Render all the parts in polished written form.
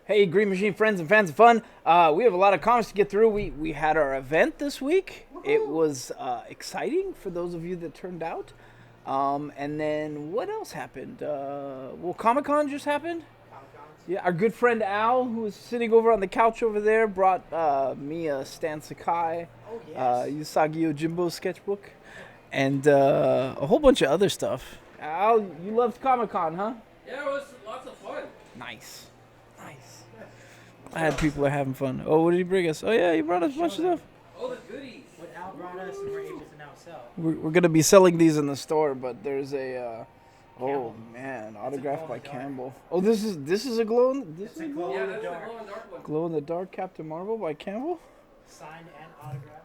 Hey, Green Machine friends and fans of fun. We have a lot of comics to get through. We had our event this week. It was exciting for those of you that turned out. And then what else happened? Well, Comic Con just happened. Yeah, our good friend Al, who was sitting over on the couch over there, brought me a Stan Sakai, Oh yes. Usagi Yojimbo sketchbook, and a whole bunch of other stuff. Al, you loved Comic Con, huh? Yeah, it was lots of fun. Nice. Nice. Glad people are having fun. Oh, what did he bring us? Oh, yeah, he brought us a bunch of stuff. All the goodies. What Al brought us and we're able to now sell. We're going to be selling these in the store, but there's a. Oh, Campbell. man. It's a Autographed by glow-in-the-dark. Campbell. Oh, this is a glow in. This It's is a a glow glow, Yeah, in the that's the dark. glow in the dark one. glow in the dark Captain Marvel by Campbell. Signed and autographed.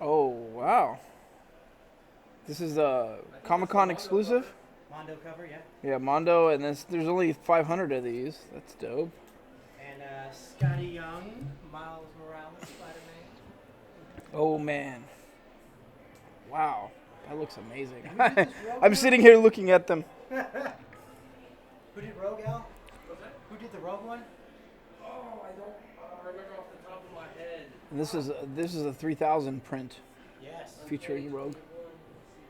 Oh, wow. This is a Comic Con exclusive. Mondo cover, yeah. Yeah, Mondo, and there's only 500 of these. That's dope. And Scotty Young, Miles Morales, Spider-Man. Oh, man. Wow. That looks amazing. Who did this Rogue I'm one? sitting here looking at them. Who did Rogue, Al? What's that? Who did the Rogue one? Oh, I don't remember off the top of my head. This is a 3000 print Yes. featuring Rogue.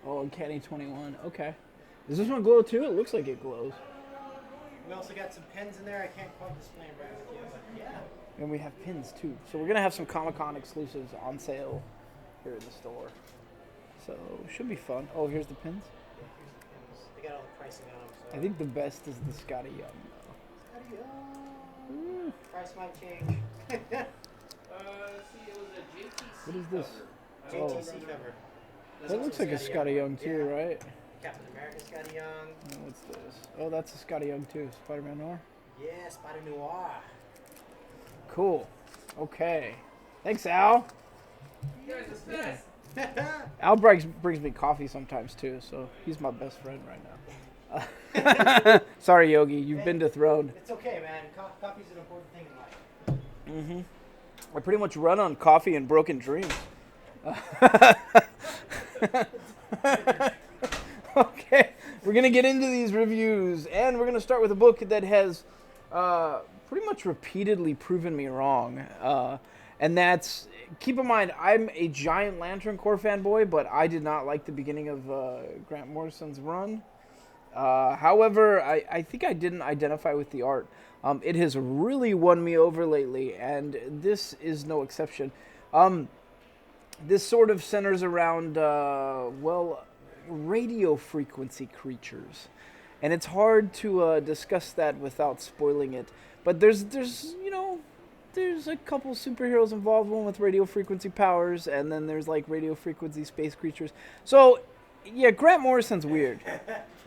Oh, Uncanny 21. Okay. Does this one glow too? It looks like it glows. We also got some pens in there. I can't quite display them right with you, but yeah. And we have pins too. So we're gonna have some Comic Con exclusives on sale here in the store. So should be fun. Oh, here's the pins. Yeah, here's the pens. They got all the pricing on them. So. I think the best is the Scotty Young. Scotty Young. Price might change. See, it was a JTC. What is this? Cover. JTC cover. That looks like a Scotty Young too, Yeah. right? Captain America, Scotty Young. What's this? Oh, that's a Scotty Young too. Spider-Man Noir. Yeah, Spider Noir. Cool. Okay. Thanks, Al. You guys are fast. Al brings me coffee sometimes too, so he's my best friend right now. Sorry, Yogi, you've been dethroned. It's okay, man. Coffee's an important thing in life. I pretty much run on coffee and broken dreams. Okay, we're gonna get into these reviews, and we're gonna start with a book that has pretty much repeatedly proven me wrong. And that's, keep in mind, I'm a giant Lantern Corps fanboy, but I did not like the beginning of Grant Morrison's run. However, I think I didn't identify with the art. It has really won me over lately, and this is no exception. This sort of centers around, radio frequency creatures. And it's hard to discuss that without spoiling it. But there's a couple superheroes involved, one with radio frequency powers, and then there's like radio frequency space creatures. So, yeah, Grant Morrison's weird.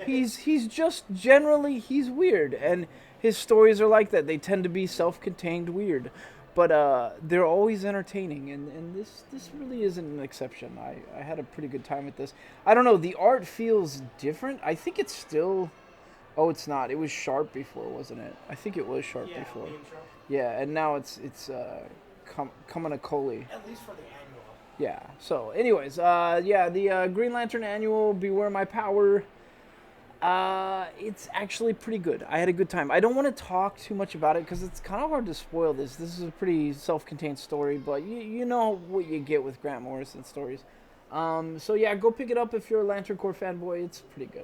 He's just generally he's weird, and his stories are like that. They tend to be self-contained weird, but they're always entertaining, and this really isn't an exception. I had a pretty good time with this. I don't know, the art feels different. I think it's still. Oh, it's not. It was Sharp before, wasn't it? I think it was Sharp Yeah, before. William Sharp. Yeah, and now it's Kamanakoli. At least for the annual. Yeah. So, anyways, the Green Lantern Annual, Beware My Power. It's actually pretty good. I had a good time. I don't want to talk too much about it because it's kind of hard to spoil this. This is a pretty self-contained story, but you know what you get with Grant Morrison stories. So yeah, go pick it up if you're a Lantern Corps fanboy. It's pretty good.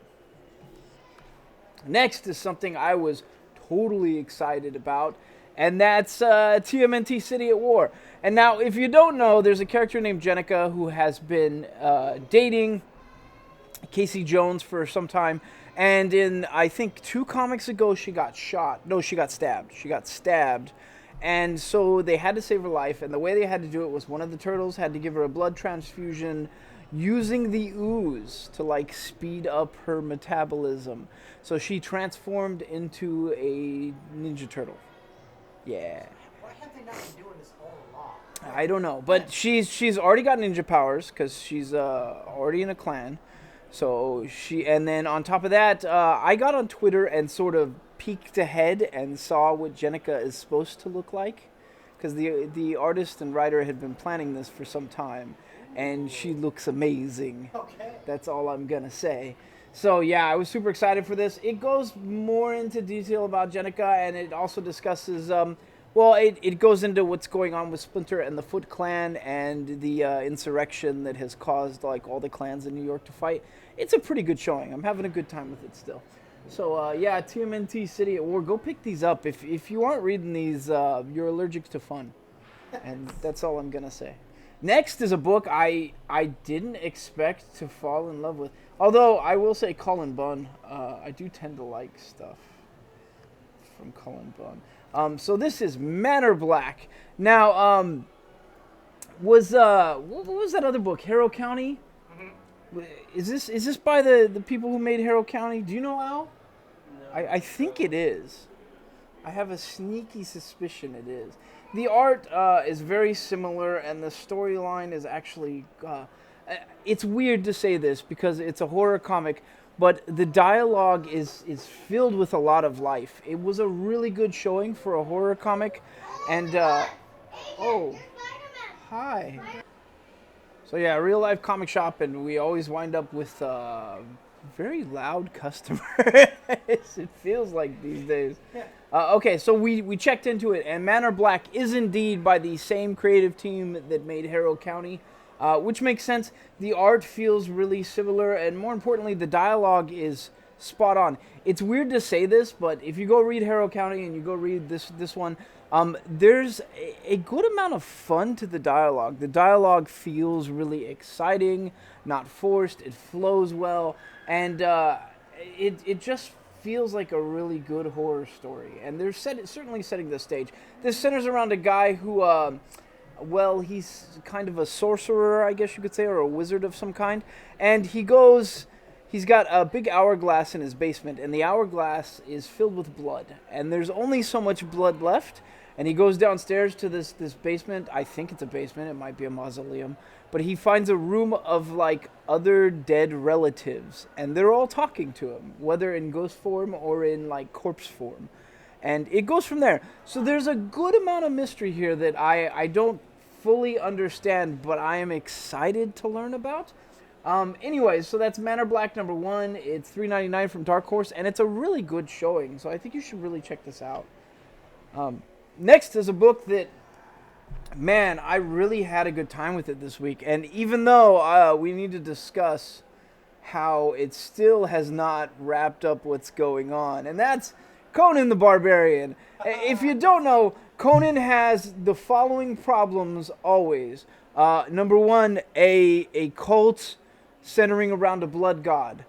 Next is something I was totally excited about, and that's TMNT City at War. And now, if you don't know, there's a character named Jenica who has been dating Casey Jones for some time, and in, I think, 2 comics ago, she got shot. No, she got stabbed. She got stabbed, and so they had to save her life, and the way they had to do it was one of the turtles had to give her a blood transfusion using the ooze to, like, speed up her metabolism. So she transformed into a Ninja Turtle. Yeah. Why have they not been doing this all along? I don't know, but she's already got ninja powers because she's already in a clan. So and then on top of that, I got on Twitter and sort of peeked ahead and saw what Jenica is supposed to look like, because the artist and writer had been planning this for some time, and she looks amazing. Okay. That's all I'm gonna say. So yeah, I was super excited for this. It goes more into detail about Jenica, and it also discusses, well, it goes into what's going on with Splinter and the Foot Clan and the insurrection that has caused like all the clans in New York to fight. It's a pretty good showing. I'm having a good time with it still. So yeah, TMNT City at War. Go pick these up. If you aren't reading these, you're allergic to fun, and that's all I'm gonna say. Next is a book I didn't expect to fall in love with. Although I will say Cullen Bunn, I do tend to like stuff from Cullen Bunn. So this is Manor Black. Now, what was that other book? Harrow County. Is this by the people who made Harrow County? Do you know, Al? I think it is. I have a sneaky suspicion it is. The art is very similar, and the storyline is actually... it's weird to say this because it's a horror comic, but the dialogue is filled with a lot of life. It was a really good showing for a horror comic, and... oh, hi. So yeah, real life comic shop, and we always wind up with very loud customers. It feels like these days. Okay, so we checked into it, and Manor Black is indeed by the same creative team that made Harrow County, which makes sense. The art feels really similar, and more importantly, the dialogue is spot on. It's weird to say this, but if you go read Harrow County and you go read this one, there's a good amount of fun to the dialogue. The dialogue feels really exciting, not forced. It flows well, and it just feels like a really good horror story. And they're certainly setting the stage. This centers around a guy who, well, he's kind of a sorcerer, I guess you could say, or a wizard of some kind. And he's got a big hourglass in his basement, and the hourglass is filled with blood. And there's only so much blood left. And he goes downstairs to this basement. I think it's a basement. It might be a mausoleum. But he finds a room of, like, other dead relatives. And they're all talking to him, whether in ghost form or in, like, corpse form. And it goes from there. So there's a good amount of mystery here that I don't fully understand, but I am excited to learn about. Anyways, so that's Manor Black #1. It's $3.99 from Dark Horse, and it's a really good showing. So I think you should really check this out. Next is a book that, man, I really had a good time with it this week. And even though we need to discuss how it still has not wrapped up what's going on, and that's Conan the Barbarian. If you don't know, Conan has the following problems always. Number one, a cult centering around a blood god.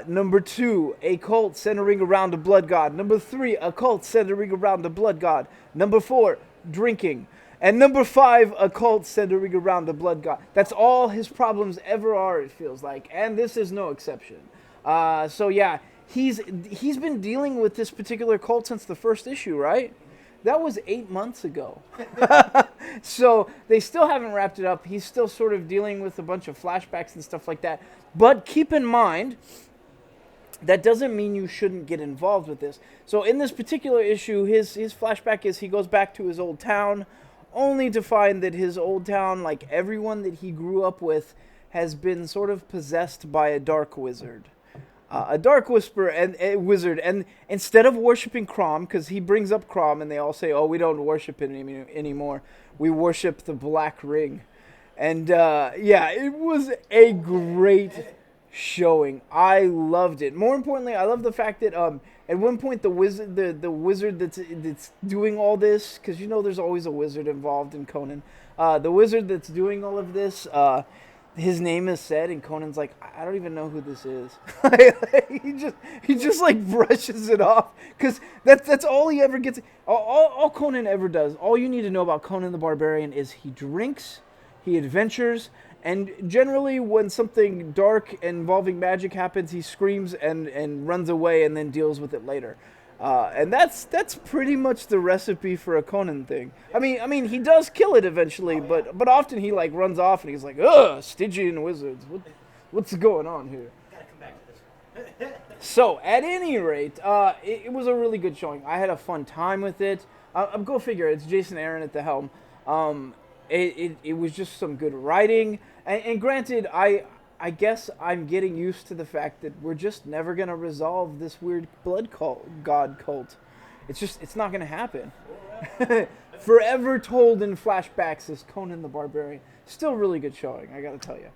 Number two, a cult centering around a blood god. Number three, a cult centering around a blood god. Number four, drinking. And number five, a cult centering around a blood god. That's all his problems ever are, it feels like. And this is no exception. So yeah, he's been dealing with this particular cult since the first issue, right? That was 8 months ago. So they still haven't wrapped it up. He's still sort of dealing with a bunch of flashbacks and stuff like that. But keep in mind, that doesn't mean you shouldn't get involved with this. So in this particular issue, his flashback is he goes back to his old town, only to find that his old town, like everyone that he grew up with, has been sort of possessed by a dark wizard. A dark whisper and a wizard, and instead of worshiping Crom, because he brings up Crom, and they all say, "Oh, we don't worship it anymore. We worship the Black Ring." And yeah, it was a great showing. I loved it. More importantly, I love the fact that at one point the wizard that's doing all this, because you know there's always a wizard involved in Conan. The wizard that's doing all of this. His name is said, and Conan's like, I don't even know who this is. he just like brushes it off, because that's all he ever gets. All Conan ever does. All you need to know about Conan the Barbarian is he drinks, he adventures, and generally when something dark involving magic happens, he screams and runs away, and then deals with it later. And that's pretty much the recipe for a Conan thing. I mean, he does kill it eventually, but often he like runs off and he's like, ugh, Stygian wizards. What's going on here? Gotta come back to this one. So at any rate, it was a really good showing. I had a fun time with it. Go figure. It's Jason Aaron at the helm. It was just some good writing. And granted, I I guess I'm getting used to the fact that we're just never gonna resolve this weird blood cult, god cult. It's not gonna happen. Forever told in flashbacks as Conan the Barbarian. Still really good showing, I gotta tell you.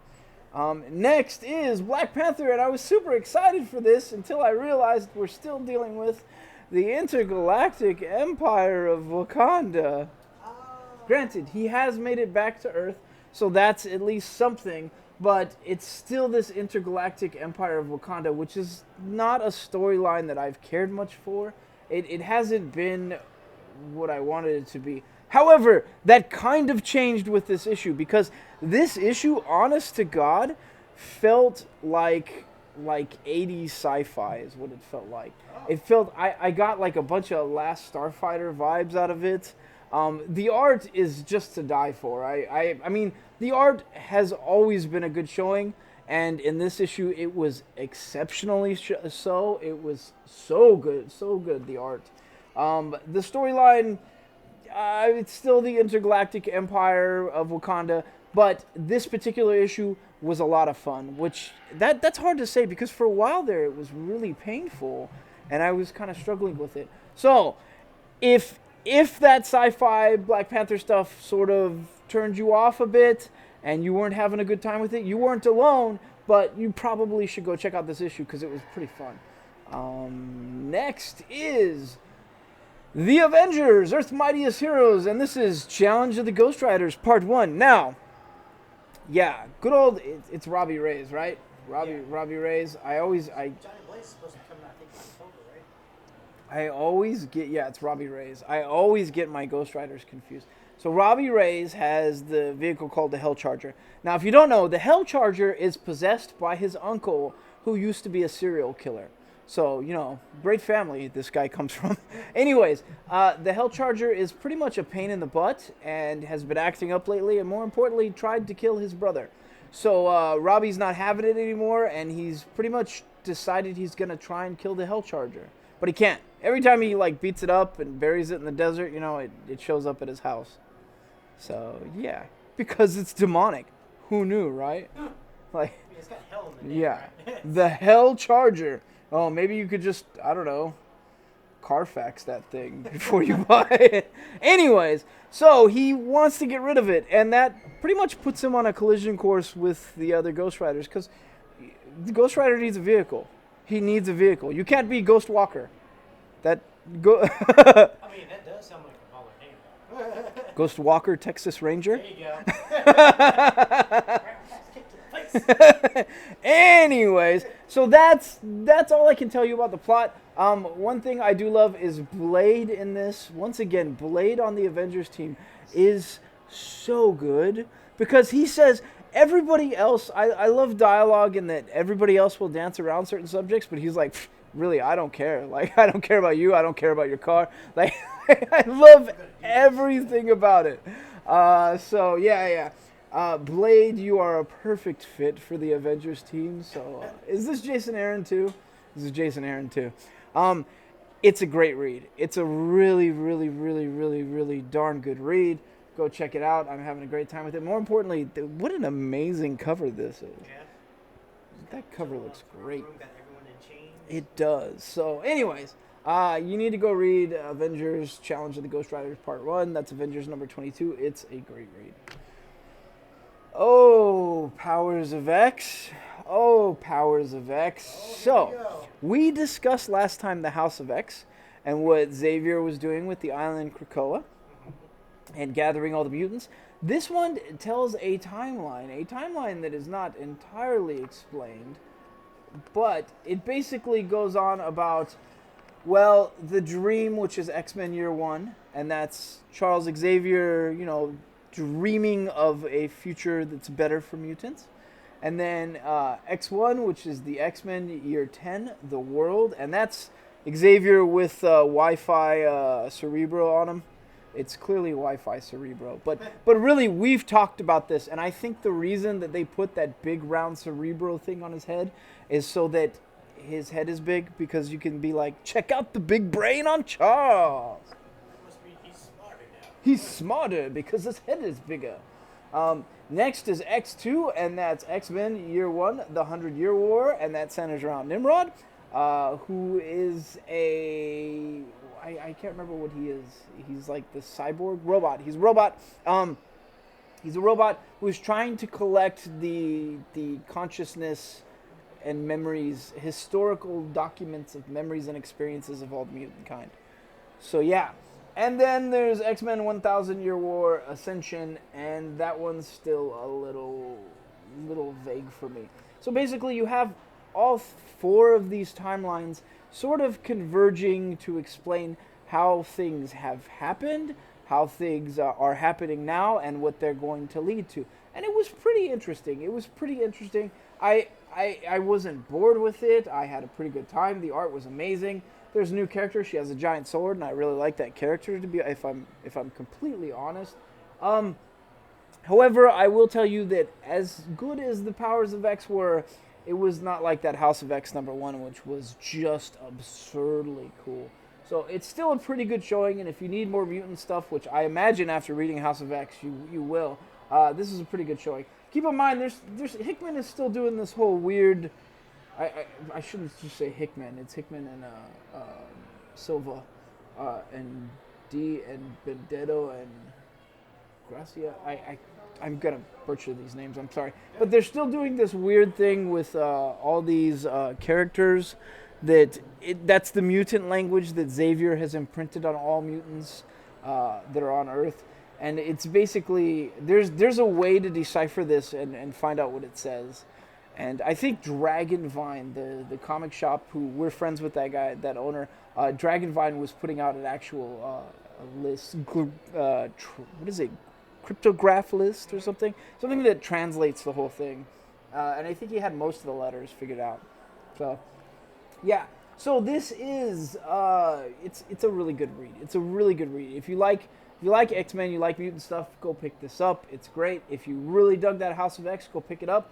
Next is Black Panther, and I was super excited for this until I realized we're still dealing with the intergalactic empire of Wakanda. Granted, he has made it back to Earth, so that's at least something, but it's still this intergalactic empire of Wakanda, which is not a storyline that I've cared much for. It hasn't been what I wanted it to be. However, that kind of changed with this issue, because this issue, honest to God, felt like 80s sci-fi is what it felt like. It felt, I got like a bunch of Last Starfighter vibes out of it. The art is just to die for. I mean, the art has always been a good showing, and in this issue, it was exceptionally so. It was so good, the art. The storyline, it's still the intergalactic empire of Wakanda, but this particular issue was a lot of fun, which that's hard to say, because for a while there it was really painful, and I was kind of struggling with it. So, if that sci-fi Black Panther stuff sort of turned you off a bit, and you weren't having a good time with it, you weren't alone, but you probably should go check out this issue, because it was pretty fun. Next is The Avengers, Earth's Mightiest Heroes, and this is Challenge of the Ghost Riders, Part 1. Now, yeah, good old, it's Robbie Reyes, right? Robbie Reyes. Johnny Blaze is supposed to come out, I think, in October, right? I always get, yeah, it's Robbie Reyes. I always get my Ghost Riders confused. So Robbie Reyes has the vehicle called the Hell Charger. Now, if you don't know, the Hell Charger is possessed by his uncle, who used to be a serial killer. So, you know, great family this guy comes from. Anyways, the Hell Charger is pretty much a pain in the butt and has been acting up lately, and more importantly, tried to kill his brother. So Robbie's not having it anymore, and he's pretty much decided he's going to try and kill the Hell Charger. But he can't. Every time he, like, beats it up and buries it in the desert, you know, it shows up at his house. So, yeah. Because it's demonic. Who knew, right? Like, I mean, it's got hell in the name, yeah. right? The Hell Charger. Oh, maybe you could just, I don't know, Carfax that thing before you buy it. Anyways, so he wants to get rid of it, and that pretty much puts him on a collision course with the other Ghost Riders, because the Ghost Rider needs a vehicle. He needs a vehicle. You can't be Ghost Walker. I mean, that does sound like a baller name. Ghost Walker Texas Ranger. There you go. Kick to the face. Anyways, so that's all I can tell you about the plot. One thing I do love is Blade in this. Once again, Blade on the Avengers team is so good, because he says everybody else, I love dialogue in that everybody else will dance around certain subjects, but he's like, really, I don't care. Like, I don't care about you. I don't care about your car. Like, I love everything about it. So, yeah. Blade, you are a perfect fit for the Avengers team. So, is this Jason Aaron too? This is Jason Aaron too. It's a great read. It's a really, really, really, really, really darn good read. Go check it out. I'm having a great time with it. More importantly, what an amazing cover this is. Yeah. That cover looks great. Got everyone in chains. It does. So, anyways, you need to go read Avengers Challenge of the Ghost Riders Part 1. That's Avengers number 22. It's a great read. Oh, Powers of X. Oh, Powers of X. So, we discussed last time the House of X and what Xavier was doing with the island Krakoa and gathering all the mutants. This one tells a timeline that is not entirely explained, but it basically goes on about, well, the Dream, which is X-Men Year One, and that's Charles Xavier, you know, dreaming of a future that's better for mutants. And then X1, which is the X-Men Year 10, The World, and that's Xavier with Wi-Fi Cerebro on him. It's clearly Wi-Fi Cerebro. But really, we've talked about this, and I think the reason that they put that big round Cerebro thing on his head is so that his head is big, because you can be like, check out the big brain on Charles. Must be he's smarter now. He's smarter because his head is bigger. Next is X2, and that's X-Men Year 1, The 100-Year War, and that centers around Nimrod, who is a... I can't remember what he is. He's like the cyborg robot. He's a robot. He's a robot who's trying to collect the consciousness and memories, historical documents of memories and experiences of all the mutant kind. So yeah. And then there's X-Men 1000 Year War Ascension, and that one's still a little vague for me. So basically you have all four of these timelines sort of converging to explain how things have happened, how things are happening now, and what they're going to lead to. And it was pretty interesting. I wasn't bored with it. I had a pretty good time. The art was amazing. There's a new character. She has a giant sword, and I really like that character. To be, if I'm completely honest. However, I will tell you that as good as the Powers of X were, it was not like that House of X #1, which was just absurdly cool. So it's still a pretty good showing, and if you need more mutant stuff, which I imagine after reading House of X you will, this is a pretty good showing. Keep in mind, there's Hickman is still doing this whole weird. I shouldn't just say Hickman. It's Hickman and Silva, and D and Benedetto and Gracia. I'm gonna butcher these names. I'm sorry, but they're still doing this weird thing with all these characters. That's the mutant language that Xavier has imprinted on all mutants that are on Earth. And it's basically, there's a way to decipher this and find out what it says. And I think Dragonvine, the comic shop, who we're friends with that guy, that owner, Dragonvine was putting out an actual list, what is it, cryptograph list or something? Something that translates the whole thing. And I think he had most of the letters figured out. So, yeah. So this is, it's a really good read. It's a really good read. If you like X-Men, you like mutant stuff, go pick this up. It's great. If you really dug that House of X, go pick it up.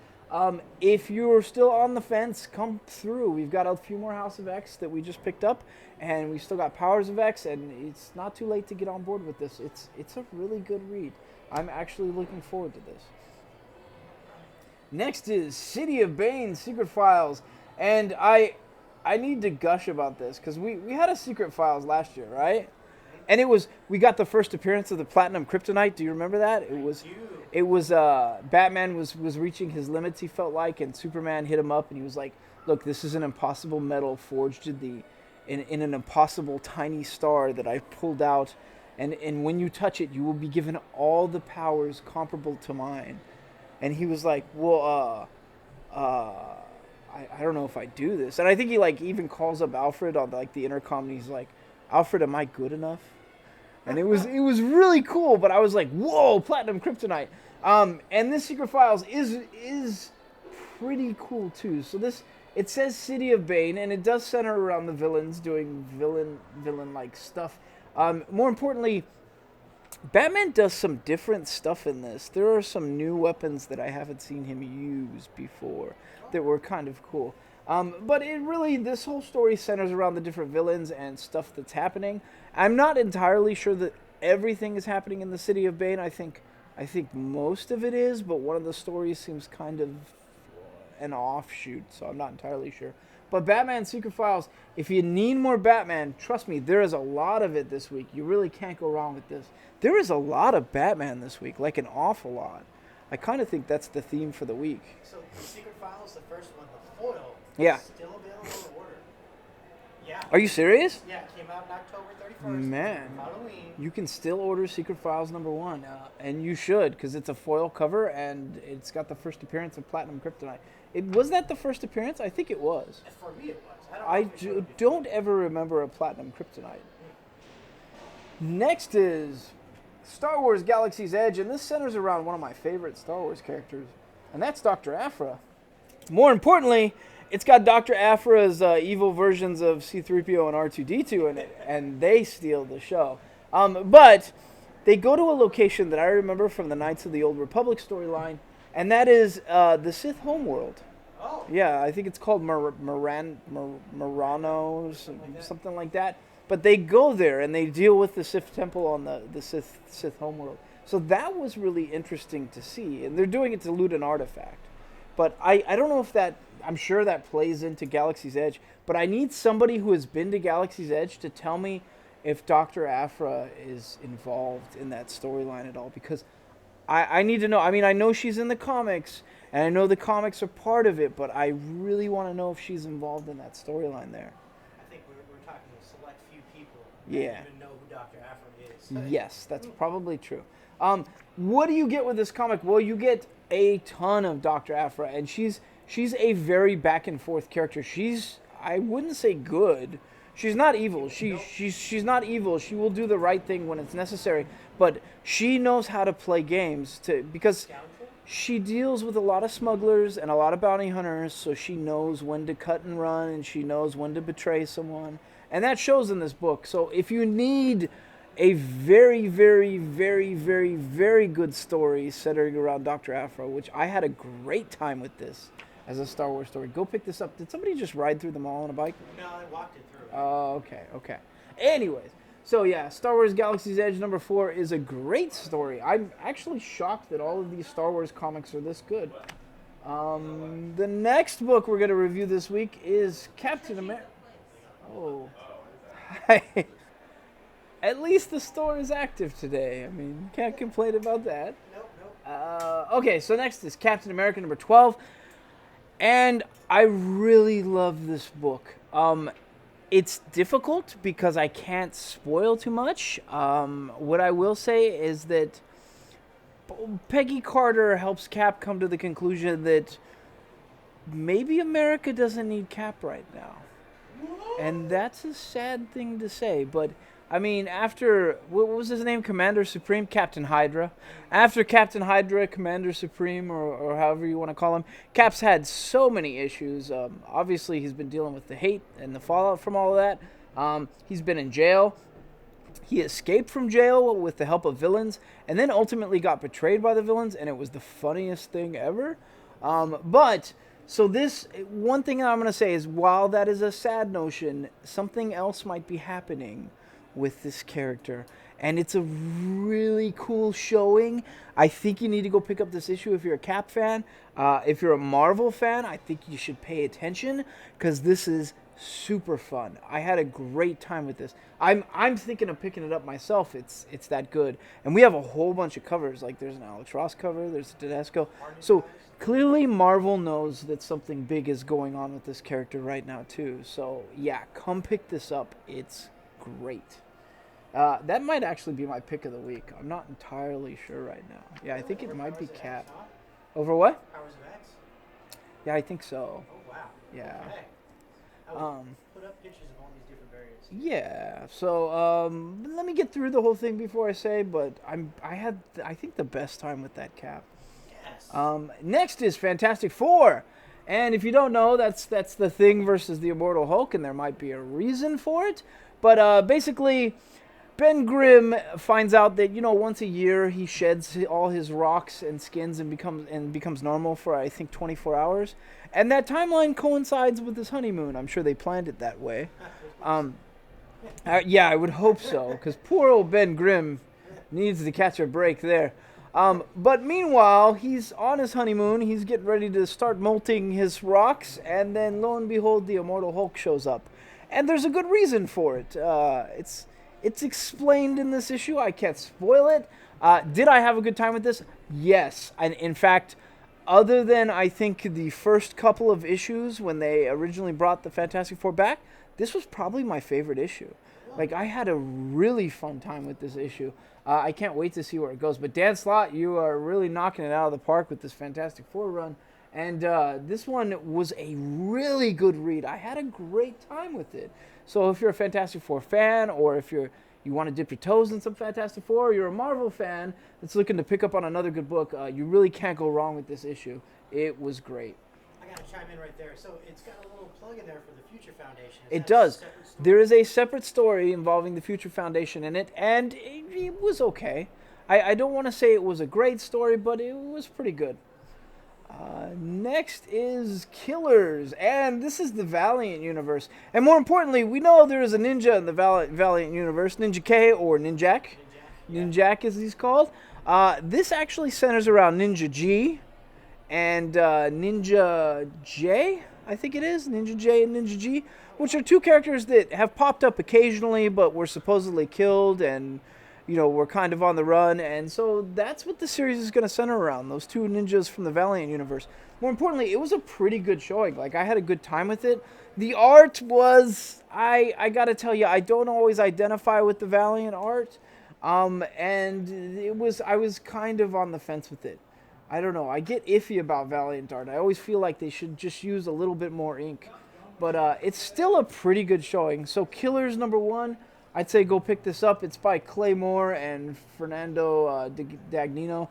If you're still on the fence, come through. We've got a few more House of X that we just picked up, and we still got Powers of X, and it's not too late to get on board with this. It's a really good read. I'm actually looking forward to this. Next is City of Bane, Secret Files, and I need to gush about this, because we had a Secret Files last year, right? And we got the first appearance of the Platinum Kryptonite. Do you remember that? It was Batman was reaching his limits, he felt like, and Superman hit him up, and he was like, look, this is an impossible metal forged in an impossible tiny star that I pulled out, and when you touch it, you will be given all the powers comparable to mine. And he was like, well, I don't know if I do this. And I think he even calls up Alfred on the intercom, and he's like, Alfred, am I good enough? And it was really cool, but I was like, whoa, Platinum Kryptonite. And this Secret Files is pretty cool too. So it says City of Bane, and it does center around the villains doing villain-like stuff. More importantly, Batman does some different stuff in this. There are some new weapons that I haven't seen him use before that were kind of cool. But this whole story centers around the different villains and stuff that's happening. I'm not entirely sure that everything is happening in the City of Bane. I think most of it is, but one of the stories seems kind of an offshoot, so I'm not entirely sure. But Batman Secret Files, if you need more Batman, trust me, there is a lot of it this week. You really can't go wrong with this. There is a lot of Batman this week, like an awful lot. I kind of think that's the theme for the week. So Secret Files, the first one, the foil, Yeah. is still available to order. Yeah. Are you serious? Yeah, it came out on October 31st. Man. Halloween. You can still order Secret Files #1, and you should, because it's a foil cover, and it's got the first appearance of Platinum Kryptonite. Was that the first appearance? I think it was. For me, it was. I don't ever remember a Platinum Kryptonite. Next is Star Wars Galaxy's Edge, and this centers around one of my favorite Star Wars characters, and that's Dr. Aphra. More importantly, it's got Dr. Aphra's evil versions of C-3PO and R2-D2 in it, and they steal the show. But they go to a location that I remember from the Knights of the Old Republic storyline, and that is the Sith homeworld. Oh. Yeah, I think it's called Murano, something like that. But they go there and they deal with the Sith temple on the Sith homeworld. So that was really interesting to see, and they're doing it to loot an artifact. But I don't know if that, I'm sure that plays into Galaxy's Edge, but I need somebody who has been to Galaxy's Edge to tell me if Dr. Aphra is involved in that storyline at all, because I need to know. I mean, I know she's in the comics, and I know the comics are part of it, but I really want to know if she's involved in that storyline there. I think we're talking to a select few people Yeah. that even know who Dr. Aphra is. Yes, that's probably true. What do you get with this comic? Well, you get a ton of Dr. Aphra, and she's a very back and forth character. She's, I wouldn't say good. She's not evil. She's not evil. She will do the right thing when it's necessary, but she knows how to play games because Scoundrel? she deals with a lot of smugglers and a lot of bounty hunters, so she knows when to cut and run, and she knows when to betray someone, and that shows in this book. So if you need a very, very, very, very, very good story centering around Dr. Aphra, which I had a great time with this as a Star Wars story, go pick this up. Did somebody just ride through them all on a bike? No, I walked it through. Oh, okay. Anyways, so yeah, Star Wars Galaxy's Edge #4 is a great story. I'm actually shocked that all of these Star Wars comics are this good. The next book we're going to review this week is Captain America. Oh. At least the store is active today. I mean, can't complain about that. Nope. Okay, so next is Captain America #12. And I really love this book. It's difficult because I can't spoil too much. What I will say is that Peggy Carter helps Cap come to the conclusion that maybe America doesn't need Cap right now. And that's a sad thing to say, but I mean, after, what was his name? Commander Supreme? Captain Hydra. After Captain Hydra, Commander Supreme, or however you want to call him, Cap's had so many issues. Obviously, he's been dealing with the hate and the fallout from all of that. He's been in jail. He escaped from jail with the help of villains, and then ultimately got betrayed by the villains, and it was the funniest thing ever. So this, one thing I'm going to say is, while that is a sad notion, something else might be happening with this character, and it's a really cool showing. I think you need to go pick up this issue if you're a Cap fan. If you're a Marvel fan, I think you should pay attention, because this is super fun. I had a great time with this. I'm thinking of picking it up myself. It's that good. And we have a whole bunch of covers. Like, there's an Alex Ross cover, there's a Tedesco. So clearly Marvel knows that something big is going on with this character right now too. So yeah, come pick this up. It's great. That might actually be my pick of the week. I'm not entirely sure right now. Yeah, I think it might be Cap. Over what? Powers of X? Yeah, I think so. Oh, wow. Yeah. Okay. I would put up pictures of all these different variants. Yeah. So let me get through the whole thing before I say, but I had I think the best time with that Cap. Yes. Next is Fantastic Four. And if you don't know, that's the Thing versus the Immortal Hulk, and there might be a reason for it. But basically, Ben Grimm finds out that, once a year he sheds all his rocks and skins and becomes normal for, I think, 24 hours. And that timeline coincides with his honeymoon. I'm sure they planned it that way. Yeah, I would hope so, because poor old Ben Grimm needs to catch a break there. But meanwhile, he's on his honeymoon. He's getting ready to start molting his rocks, and then lo and behold, the Immortal Hulk shows up. And there's a good reason for it. It's explained in this issue. I can't spoil it. Did I have a good time with this? Yes. And in fact, other than, I think, the first couple of issues when they originally brought the Fantastic Four back, this was probably my favorite issue. Like, I had a really fun time with this issue. I can't wait to see where it goes. But Dan Slott, you are really knocking it out of the park with this Fantastic Four run. And this one was a really good read. I had a great time with it. So if you're a Fantastic Four fan, or if you want to dip your toes in some Fantastic Four, or you're a Marvel fan that's looking to pick up on another good book, you really can't go wrong with this issue. It was great. I got to chime in right there. So it's got a little plug in there for the Future Foundation. It does. There is a separate story involving the Future Foundation in it, and it was okay. I don't want to say it was a great story, but it was pretty good. Next is Killers, and this is the Valiant universe. And more importantly, we know there is a ninja in the Valiant universe, Ninja K, or Ninjak. Ninjak as he's called. This actually centers around Ninja G and Ninja J, I think it is. Ninja J and Ninja G, which are two characters that have popped up occasionally but were supposedly killed and, were kind of on the run. And so that's what the series is going to center around, those two ninjas from the Valiant universe. More importantly, it was a pretty good showing. Like, I had a good time with it. The art was, I got to tell you, I don't always identify with the Valiant art. And I was kind of on the fence with it. I don't know. I get iffy about Valiant art. I always feel like they should just use a little bit more ink. But it's still a pretty good showing. So Killers #1, I'd say go pick this up. It's by Claymore and Fernando Dagnino.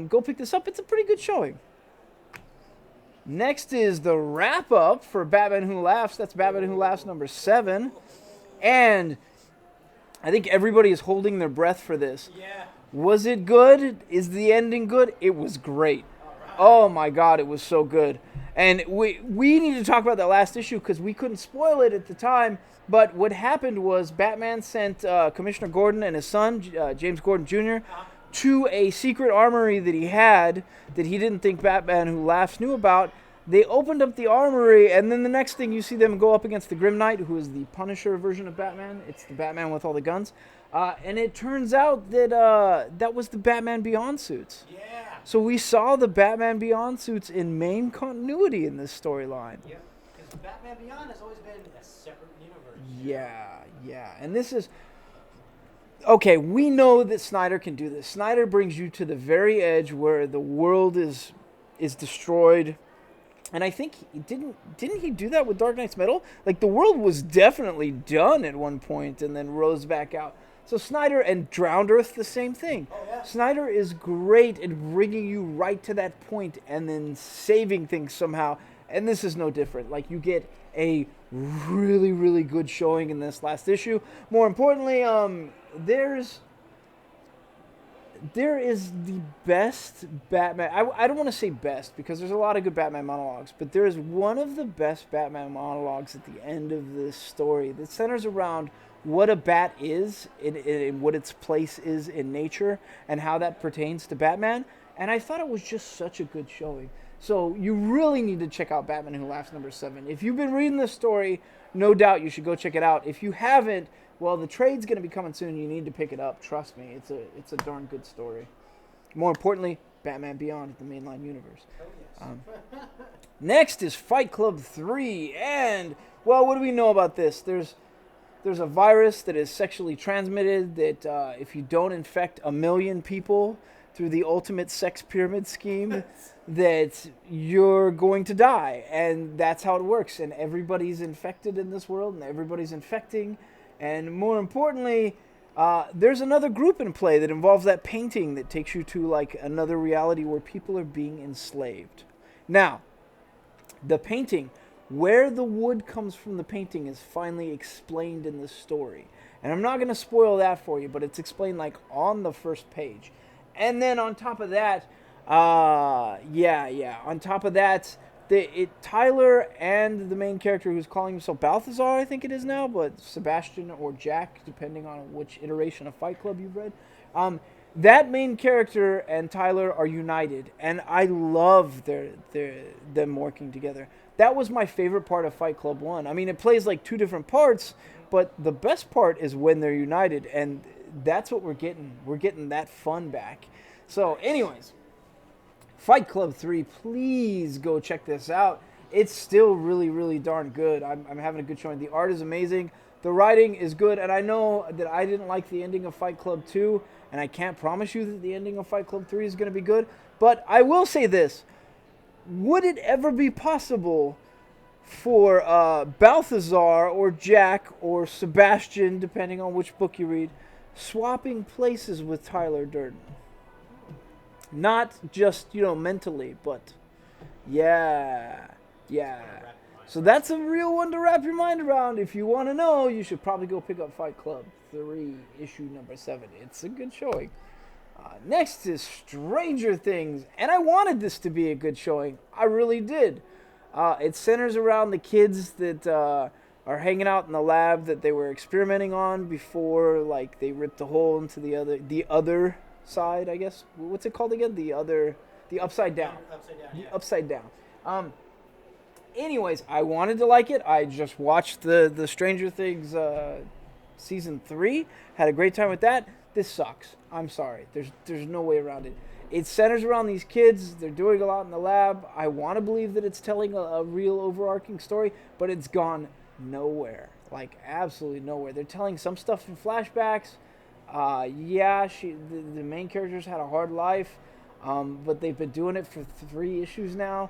Go pick this up. It's a pretty good showing. Next is the wrap-up for Batman Who Laughs. That's Batman Who Laughs #7. And I think everybody is holding their breath for this. Yeah. Was it good? Is the ending good? It was great. Right. Oh my God, it was so good. And we need to talk about that last issue because we couldn't spoil it at the time. But what happened was Batman sent Commissioner Gordon and his son, James Gordon Jr., to a secret armory that he had that he didn't think Batman Who Laughs knew about. They opened up the armory, and then the next thing you see them go up against the Grim Knight, who is the Punisher version of Batman. It's the Batman with all the guns. And it turns out that that was the Batman Beyond suits. Yeah. So we saw the Batman Beyond suits in main continuity in this storyline. Yeah. Because Batman Beyond has always been a separate universe. Yeah. And this is... Okay, we know that Snyder can do this. Snyder brings you to the very edge where the world is destroyed. And I think didn't he do that with Dark Knight's Metal? Like, the world was definitely done at one point and then rose back out. So Snyder and Drowned Earth, the same thing. Oh, yeah. Snyder is great at bringing you right to that point and then saving things somehow. And this is no different. Like, you get a really, really good showing in this last issue. More importantly, there is the best Batman. I don't want to say best because there's a lot of good Batman monologues, but there is one of the best Batman monologues at the end of this story that centers around what a bat is and what its place is in nature and how that pertains to Batman. And I thought it was just such a good showing. So you really need to check out Batman Who Laughs #7. If you've been reading this story, no doubt you should go check it out. If you haven't, well, the trade's going to be coming soon. You need to pick it up. Trust me, it's a darn good story. More importantly, Batman Beyond the mainline universe. Oh, yes. Next is Fight Club 3, and well, what do we know about this? There's a virus that is sexually transmitted that if you don't infect 1 million people through the ultimate sex pyramid scheme, that you're going to die, and that's how it works. And everybody's infected in this world, and everybody's infecting. And more importantly, there's another group in play that involves that painting that takes you to like another reality where people are being enslaved. Now, the painting, where the wood comes from the painting is finally explained in the story. And I'm not going to spoil that for you, but it's explained like on the first page. And then on top of that, on top of that, Tyler and the main character who's calling himself Balthazar, I think it is now, but Sebastian or Jack, depending on which iteration of Fight Club you've read. That main character and Tyler are united, and I love them working together. That was my favorite part of Fight Club 1. I mean, it plays like two different parts, but the best part is when they're united, and that's what we're getting. We're getting that fun back. So, anyways, Fight Club 3, please go check this out. It's still really, really darn good. I'm having a good showing. The art is amazing. The writing is good, and I know that I didn't like the ending of Fight Club 2, and I can't promise you that the ending of Fight Club 3 is going to be good, but I will say this. Would it ever be possible for Balthazar or Jack or Sebastian, depending on which book you read, swapping places with Tyler Durden? Not just, mentally, but yeah. So that's a real one to wrap your mind around. If you want to know, you should probably go pick up Fight Club 3, issue #7. It's a good showing. Next is Stranger Things, and I wanted this to be a good showing. I really did. It centers around the kids that are hanging out in the lab that they were experimenting on before, like, they ripped a hole into the other side, I guess. What's it called again? The upside down. Upside down, The yeah. upside down. Anyways, I wanted to like it. I just watched the Stranger Things season 3. Had a great time with that. This sucks. I'm sorry. There's no way around it. It centers around these kids. They're doing a lot in the lab. I want to believe that it's telling a real overarching story, but it's gone nowhere. Like absolutely nowhere. They're telling some stuff in flashbacks. Yeah, the main characters had a hard life, but they've been doing it for 3 issues now.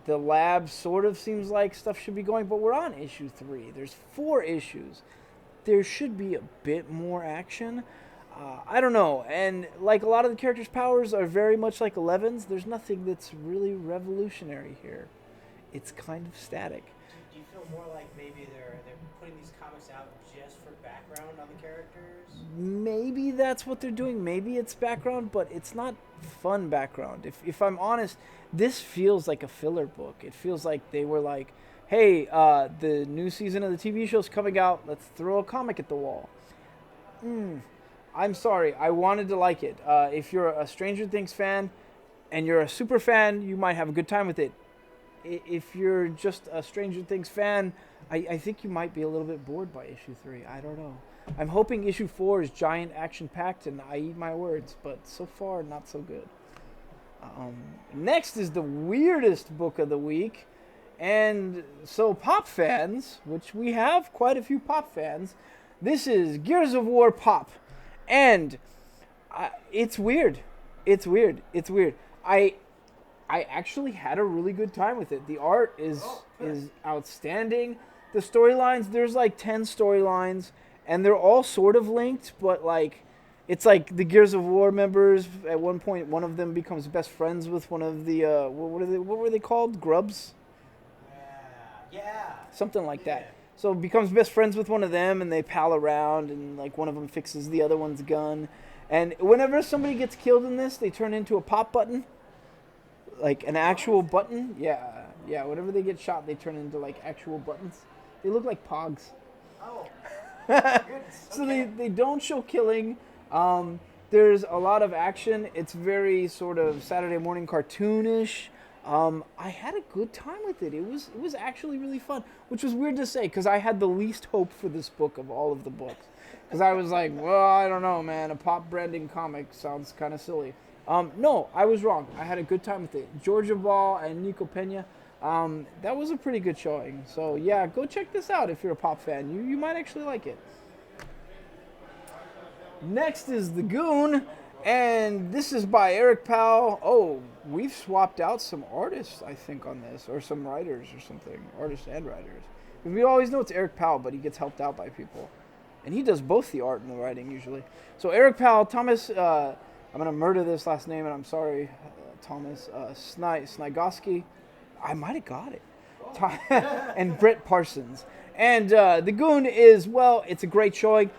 The lab sort of seems like stuff should be going, but we're on issue 3. There's 4 issues. There should be a bit more action. I don't know. And like a lot of the characters' powers are very much like 11's, there's nothing that's really revolutionary here. It's kind of static. Do you feel more like maybe they're putting these comics out just for background on the characters? Maybe that's what they're doing. Maybe it's background, but it's not fun background. If I'm honest, this feels like a filler book. It feels like they were like, hey, the new season of the TV show's coming out. Let's throw a comic at the wall. I'm sorry. I wanted to like it. If you're a Stranger Things fan and you're a super fan, you might have a good time with it. If you're just a Stranger Things fan, I think you might be a little bit bored by issue 3. I don't know. I'm hoping issue 4 is giant action-packed and I eat my words, but so far, not so good. Next is the weirdest book of the week. And so Pop fans, which we have quite a few Pop fans, this is Gears of War Pop. And it's weird. It's weird. It's weird. I actually had a really good time with it. The art is outstanding. The storylines, there's like 10 storylines, and they're all sort of linked, but like it's like the Gears of War members. At one point, one of them becomes best friends with one of the what were they called? Grubs? Yeah. Something like that. So becomes best friends with one of them, and they pal around, and like one of them fixes the other one's gun. And whenever somebody gets killed in this, they turn into a pop button, like an actual button. Yeah. Whenever they get shot, they turn into like actual buttons. They look like pogs. Oh. So they don't show killing. There's a lot of action. It's very sort of Saturday morning cartoonish. I had a good time with it. It was actually really fun, which was weird to say because I had the least hope for this book of all of the books. Because I was like, well, I don't know, man. A pop branding comic sounds kind of silly. No, I was wrong. I had a good time with it. Georgia Ball and Nico Pena. That was a pretty good showing. So yeah, go check this out if you're a Pop fan. You might actually like it. Next is The Goon, and this is by Eric Powell. Oh, we've swapped out some artists, I think, on this, or some writers or something. Artists and writers. We always know it's Eric Powell, but he gets helped out by people. And he does both the art and the writing, usually. So Eric Powell, Thomas, I'm going to murder this last name, and I'm sorry, Thomas, Snygoski. I might have got it. And Brett Parsons. And The Goon is, well, it's a great showing.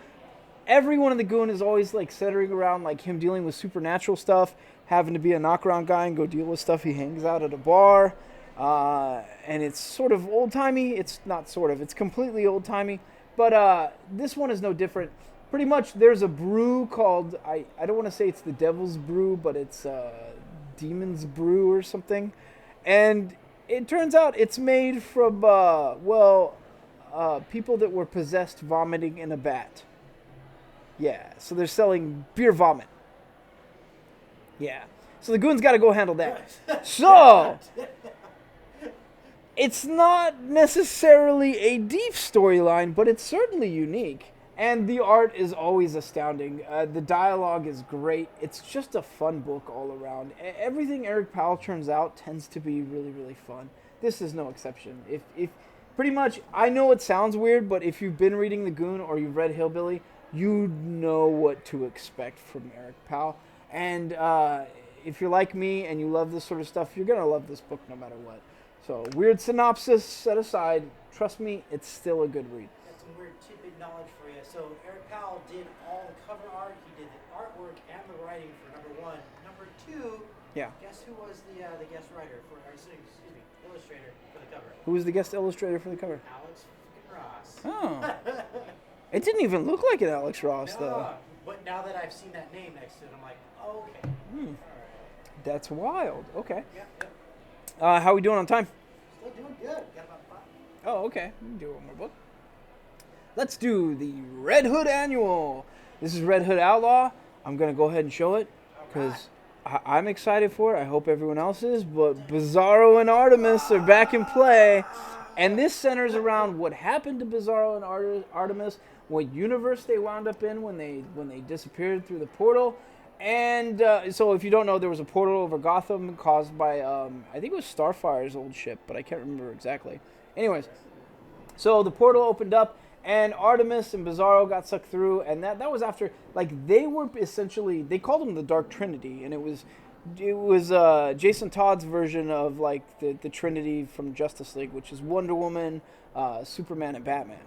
Everyone in The Goon is always like centering around like him dealing with supernatural stuff, having to be a knockaround guy and go deal with stuff. He hangs out at a bar, and it's sort of old-timey. It's not sort of. It's completely old-timey. But this one is no different. Pretty much there's a brew called, I don't want to say it's the Devil's Brew, but it's Demon's Brew or something. And it turns out it's made from, people that were possessed vomiting in a bat. Yeah, so they're selling beer vomit. Yeah. So the Goon's got to go handle that. So, it's not necessarily a deep storyline, but it's certainly unique. And the art is always astounding. The dialogue is great. It's just a fun book all around. Everything Eric Powell turns out tends to be really, really fun. This is no exception. If pretty much, I know it sounds weird, but if you've been reading The Goon or you've read Hillbilly, you know what to expect from Eric Powell. And if you're like me and you love this sort of stuff, you're going to love this book no matter what. So, weird synopsis set aside. Trust me, it's still a good read. That's some weird tidbit knowledge for you. So, Eric Powell did all the cover art, he did the artwork and the writing for number 1. Number 2, Yeah. guess who was the guest writer for, illustrator for the cover? Who was the guest illustrator for the cover? Alex fucking Ross. Oh. It didn't even look like an Alex Ross, though. But now now that I've seen that name next to it, I'm like, oh, okay. Hmm. All right. That's wild. Okay. Yep. How we doing on time? Still doing good. Got about 5. Oh, okay. We can do one more book. Let's do the Red Hood Annual. This is Red Hood Outlaw. I'm going to go ahead and show it because I'm excited for it. I hope everyone else is. But Bizarro and Artemis are back in play. And this centers around what happened to Bizarro and Artemis, what universe they wound up in when they disappeared through the portal. And so if you don't know, there was a portal over Gotham caused by, I think it was Starfire's old ship, but I can't remember exactly. Anyways, so the portal opened up, and Artemis and Bizarro got sucked through, and that was after, like, they were essentially, they called them the Dark Trinity, and it was Jason Todd's version of, like, the Trinity from Justice League, which is Wonder Woman, Superman, and Batman.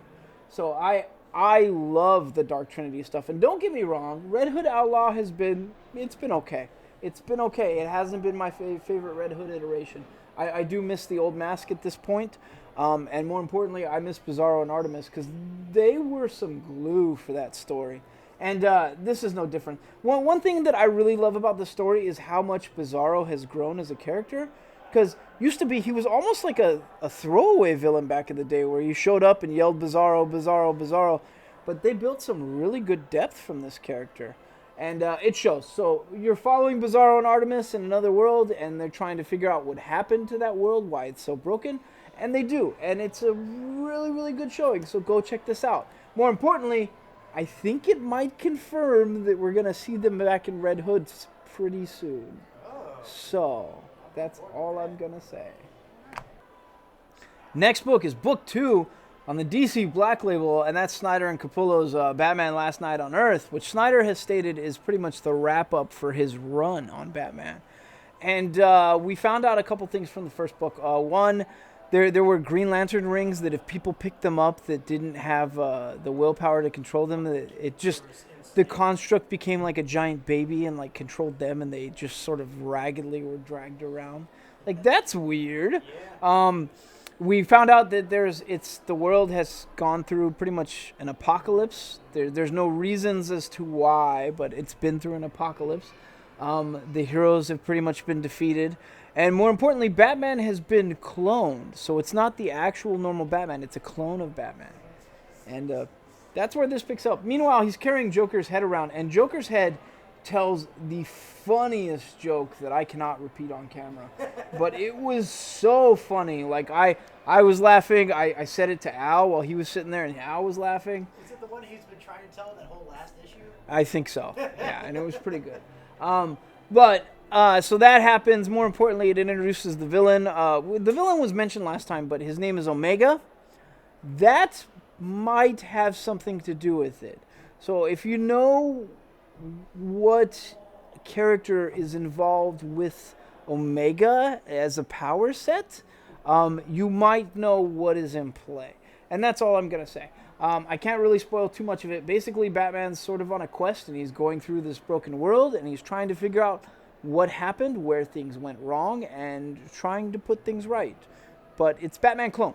So I love the Dark Trinity stuff, and don't get me wrong, Red Hood Outlaw it's been okay. It's been okay. It hasn't been my favorite Red Hood iteration. I do miss the old mask at this point, and more importantly, I miss Bizarro and Artemis because they were some glue for that story. And this is no different. One thing that I really love about the story is how much Bizarro has grown as a character. Because used to be, he was almost like a throwaway villain back in the day where he showed up and yelled Bizarro, Bizarro, Bizarro. But they built some really good depth from this character. And it shows. So you're following Bizarro and Artemis in another world, and they're trying to figure out what happened to that world, why it's so broken. And they do. And it's a really, really good showing. So go check this out. More importantly, I think it might confirm that we're going to see them back in Red Hoods pretty soon. So that's all I'm going to say. Next book is book 2 on the DC Black Label, and that's Snyder and Capullo's Batman Last Night on Earth, which Snyder has stated is pretty much the wrap-up for his run on Batman. And we found out a couple things from the first book. One, there were Green Lantern rings that if people picked them up that didn't have the willpower to control them, the construct became like a giant baby and like controlled them, and they just sort of raggedly were dragged around. Like, that's weird. Yeah. We found out that the world has gone through pretty much an apocalypse. There's no reasons as to why, but it's been through an apocalypse. The heroes have pretty much been defeated. And more importantly, Batman has been cloned. So it's not the actual normal Batman. It's a clone of Batman. And that's where this picks up. Meanwhile, he's carrying Joker's head around. And Joker's head tells the funniest joke that I cannot repeat on camera. But it was so funny. Like, I was laughing. I said it to Al while he was sitting there, and Al was laughing. Is it the one he's been trying to tell that whole last issue? I think so. Yeah, and it was pretty good. So that happens. More importantly, it introduces the villain. The villain was mentioned last time, but his name is Omega. That might have something to do with it. So if you know what character is involved with Omega as a power set, you might know what is in play. And that's all I'm going to say. I can't really spoil too much of it. Basically, Batman's sort of on a quest, and he's going through this broken world, and he's trying to figure out what happened, where things went wrong, and trying to put things right. But it's Batman clone.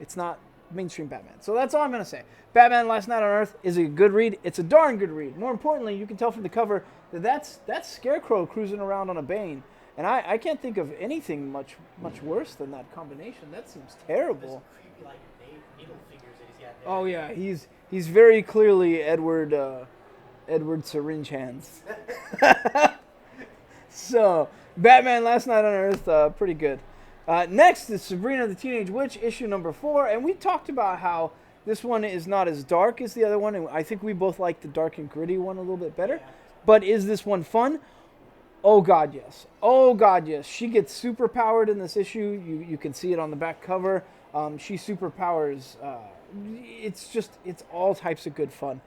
It's not mainstream Batman. So that's all I'm going to say. Batman Last Night on Earth is a good read. It's a darn good read. More importantly, you can tell from the cover that that's Scarecrow cruising around on a Bane. And I can't think of anything much worse than that combination. That seems terrible. Those creepy, like, needle fingers that he's got there. Oh yeah, he's very clearly Edward Syringe Hands. So, Batman Last Night on Earth, pretty good. Next is Sabrina the Teenage Witch, issue number 4, and we talked about how this one is not as dark as the other one, and I think we both like the dark and gritty one a little bit better. Yeah. But is this one fun? Oh god, yes. Oh god, yes. She gets super powered in this issue. You can see it on the back cover. She superpowers. It's all types of good fun.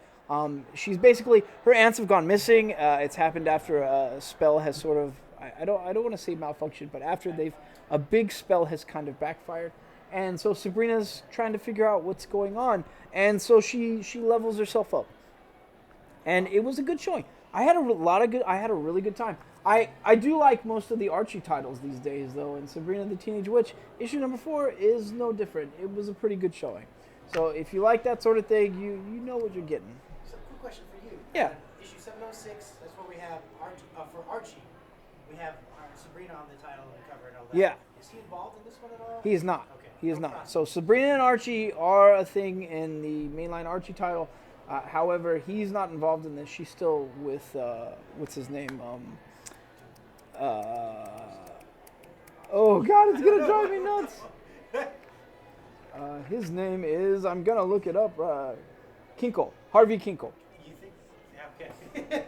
She's basically, her aunts have gone missing. It's happened after a spell has sort of, I don't want to say malfunctioned, but after a big spell has kind of backfired. And so Sabrina's trying to figure out what's going on. And so she levels herself up. And it was a good showing. I had a really good time. I do like most of the Archie titles these days, though, and Sabrina the Teenage Witch, issue number 4 is no different. It was a pretty good showing. So if you like that sort of thing, you know what you're getting. So, quick question for you. Yeah. Issue 706. That's where we have for Archie. We have Sabrina on the title and the cover and all that. Yeah. Is he involved in this one at all? He is not. Okay. He is No not. problem. So Sabrina and Archie are a thing in the mainline Archie title. However, he's not involved in this. She's still with what's his name? Oh God, it's gonna drive me nuts. His name is, I'm gonna look it up. Kinkle, Harvey Kinkle. You think? Yeah. Okay.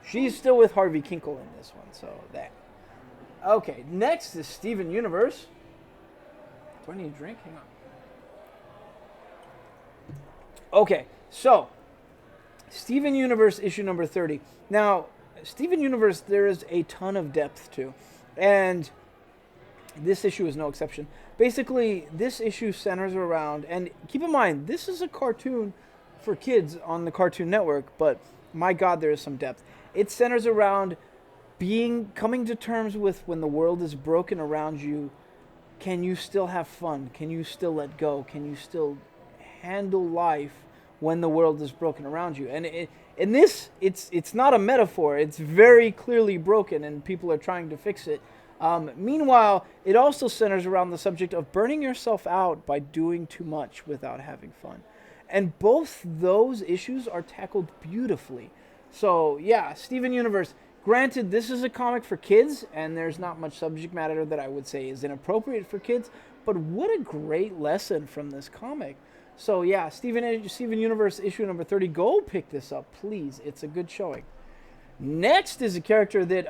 She's still with Harvey Kinkle in this one. So that. Okay, next is Steven Universe. Do I need a drink? Hang on. Okay, so Steven Universe issue number 30. Now, Steven Universe, there is a ton of depth to, and this issue is no exception. Basically, this issue centers around, and keep in mind, this is a cartoon for kids on the Cartoon Network, but my God, there is some depth. It centers around coming to terms with when the world is broken around you. Can you still have fun? Can you still let go? Can you still handle life when the world is broken around you? And in this, it's not a metaphor. It's very clearly broken, and people are trying to fix it. Meanwhile, it also centers around the subject of burning yourself out by doing too much without having fun. And both those issues are tackled beautifully. So, yeah, Steven Universe. Granted, this is a comic for kids, and there's not much subject matter that I would say is inappropriate for kids, but what a great lesson from this comic. So, yeah, Steven Universe issue number 30. Go pick this up, please. It's a good showing. Next is a character that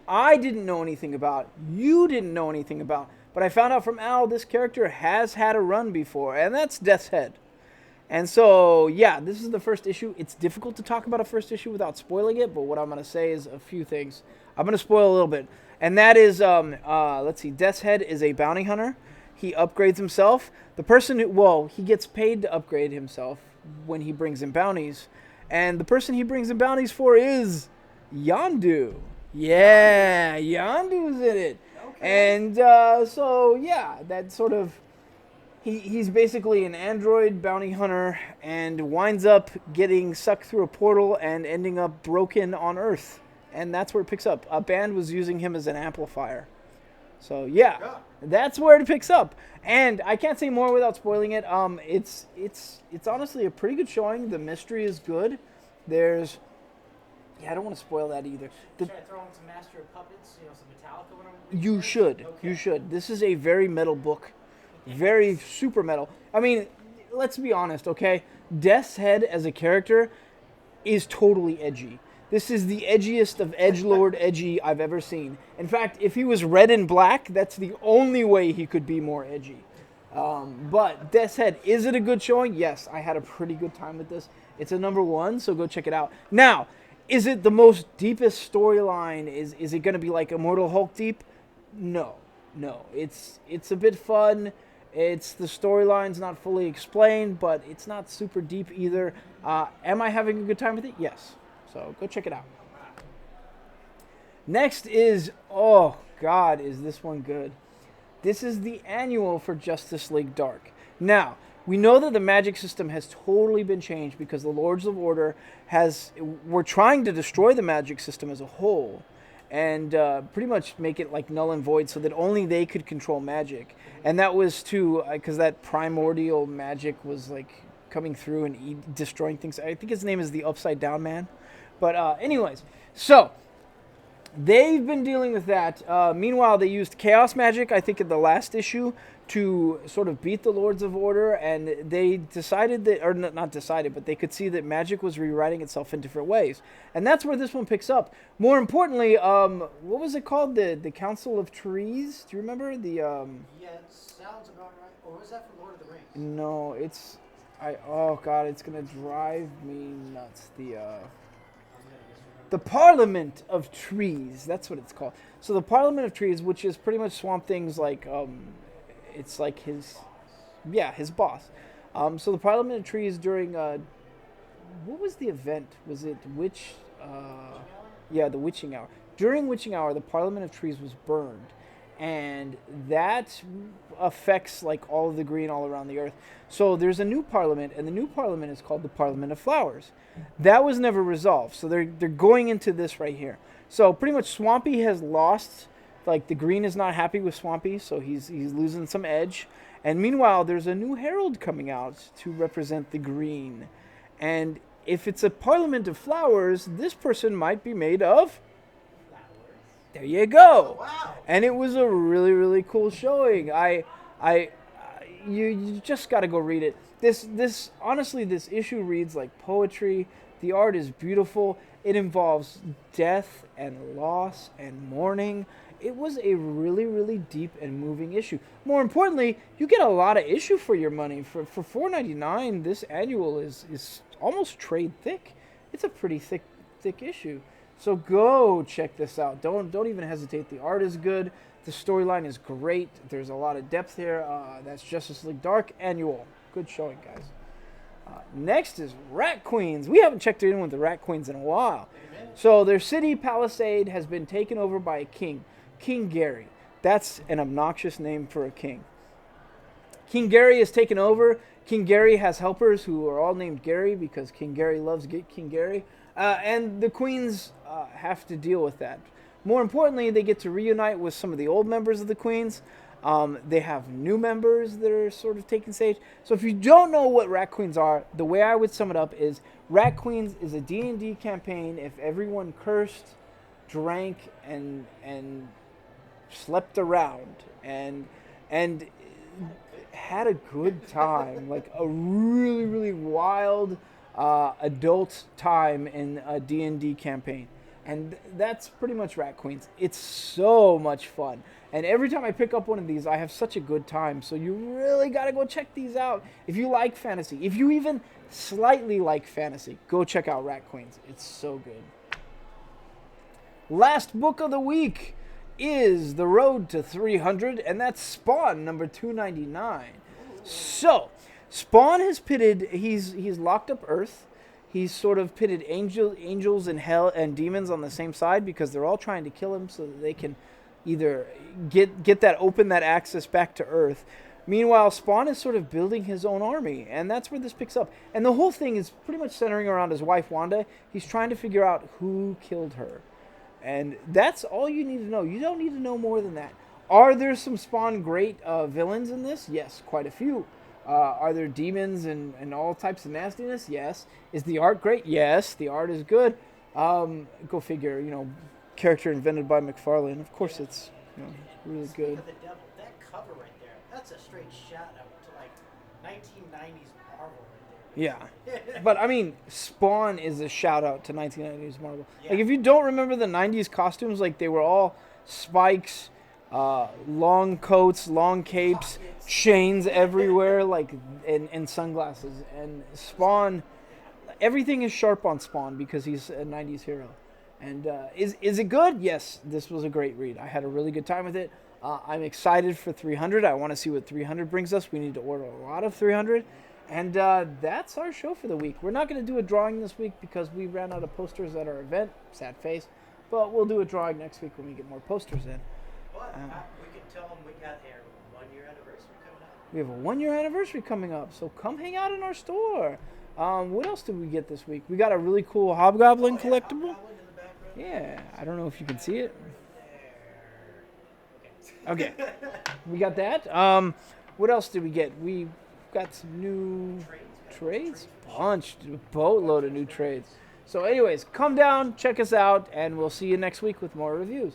I didn't know anything about. You didn't know anything about. But I found out from Al this character has had a run before, and that's Death's Head. And so, yeah, this is the first issue. It's difficult to talk about a first issue without spoiling it, but what I'm going to say is a few things. I'm going to spoil a little bit. And that is, let's see, Death's Head is a bounty hunter. He upgrades himself. The person he gets paid to upgrade himself when he brings in bounties. And the person he brings in bounties for is Yondu. Yeah, Yondu's in it. Okay. And so, yeah, that sort of... He's basically an android bounty hunter and winds up getting sucked through a portal and ending up broken on Earth. And that's where it picks up. A band was using him as an amplifier. So, yeah, that's where it picks up. And I can't say more without spoiling it. It's honestly a pretty good showing. The mystery is good. There's... Yeah, I don't want to spoil that either. Should I throw in some Master of Puppets, some Metallica when I'm... You should. Okay. You should. This is a very metal book. Very super metal. I mean, let's be honest, okay? Death's Head as a character is totally edgy. This is the edgiest of edgelord edgy I've ever seen. In fact, if he was red and black, that's the only way he could be more edgy. But Death's Head, is it a good showing? Yes, I had a pretty good time with this. It's a number 1, so go check it out. Now, is it the most deepest storyline? Is it going to be like Immortal Hulk deep? No. It's a bit fun. The storyline's not fully explained, but it's not super deep either. Am I having a good time with it? Yes. So go check it out. Next is, oh God, is this one good? This is the annual for Justice League Dark. Now, we know that the magic system has totally been changed because the Lords of Order were trying to destroy the magic system as a whole and pretty much make it like null and void so that only they could control magic. And that was because that primordial magic was like coming through and destroying things. I think his name is the Upside Down Man. But anyways, so they've been dealing with that. Meanwhile, they used chaos magic, I think, in the last issue to sort of beat the Lords of Order, and they decided that, or not decided, but they could see that magic was rewriting itself in different ways. And that's where this one picks up. More importantly, what was it called? The Council of Trees? Do you remember? Yeah, it sounds about right. Or was that for Lord of the Rings? No, oh God, it's going to drive me nuts. The Parliament of Trees, that's what it's called. So the Parliament of Trees, which is pretty much Swamp Thing's like, it's like his boss. So the Parliament of Trees during, what was the event? Was it the Witching Hour. During Witching Hour, the Parliament of Trees was burned. and that affects like all of the green all around the earth. So there's a new parliament, and the new parliament is called the Parliament of Flowers. That was never resolved, so they're going into this right here. So pretty much Swampy has lost. Like the green is not happy with Swampy, so he's losing some edge. And meanwhile, there's a new herald coming out to represent the green. And if it's a Parliament of Flowers, this person might be made of. There you go. Oh, wow. And it was a really, really cool showing. You just got to go read it. This honestly, this issue reads like poetry. The art is beautiful. It involves death and loss and mourning. It was a really, really deep and moving issue. More importantly, you get a lot of issue for your money. For $4.99, this annual is almost trade thick. It's a pretty thick issue. So go check this out. Don't even hesitate. The art is good. The storyline is great. There's a lot of depth here. That's Justice League Dark Annual. Good showing, guys. Next is Rat Queens. We haven't checked in with the Rat Queens in a while. So their city, Palisade, has been taken over by a king, King Gary. That's an obnoxious name for a king. King Gary is taken over. King Gary has helpers who are all named Gary because King Gary loves King Gary. And the Queens have to deal with that. More importantly, they get to reunite with some of the old members of the Queens. They have new members that are sort of taking stage. So if you don't know what Rat Queens are, the way I would sum it up is Rat Queens is a D&D campaign if everyone cursed, drank, and slept around and had a good time. Like a really, really wild adult time in a D&D campaign. And that's pretty much Rat Queens. It's so much fun. And every time I pick up one of these, I have such a good time. So you really got to go check these out. If you like fantasy, if you even slightly like fantasy, go check out Rat Queens. It's so good. Last book of the week is The Road to 300, and that's Spawn, number 299. So, Spawn has pitted, he's locked up Earth. He's sort of pitted angels and hell and demons on the same side because they're all trying to kill him so that they can either get that access back to Earth. Meanwhile, Spawn is sort of building his own army, and that's where this picks up. And the whole thing is pretty much centering around his wife, Wanda. He's trying to figure out who killed her. And that's all you need to know. You don't need to know more than that. Are there some Spawn great villains in this? Yes, quite a few. Are there demons and all types of nastiness? Yes. Is the art great? Yes, the art is good. Go figure, character invented by McFarlane. Of course it's really Speaking good. of the devil, that cover right there, that's a straight shout out to like 1990s Marvel right there. Yeah. But I mean, Spawn is a shout out to 1990s Marvel. Yeah. Like if you don't remember the 90s costumes, like they were all spikes, long coats, long capes, chains everywhere, like and sunglasses. And Spawn, everything is sharp on Spawn because he's a 90s hero. And is it good? Yes, this was a great read. I had a really good time with it. I'm excited for 300. I want to see what 300 brings us. We need to order a lot of 300. And that's our show for the week. We're not going to do a drawing this week because we ran out of posters at our event. Sad face. But we'll do a drawing next week when we get more posters in. But we can tell them we got their 1-year anniversary coming up. We have a 1-year anniversary coming up, so come hang out in our store. What else did we get this week? We got a really cool Hobgoblin collectible. Hobgoblin in the background. Yeah, I don't know if you can see it. There. Okay, we got that. What else did we get? We got some new trades. Boatload of new trades. So anyways, come down, check us out, and we'll see you next week with more reviews.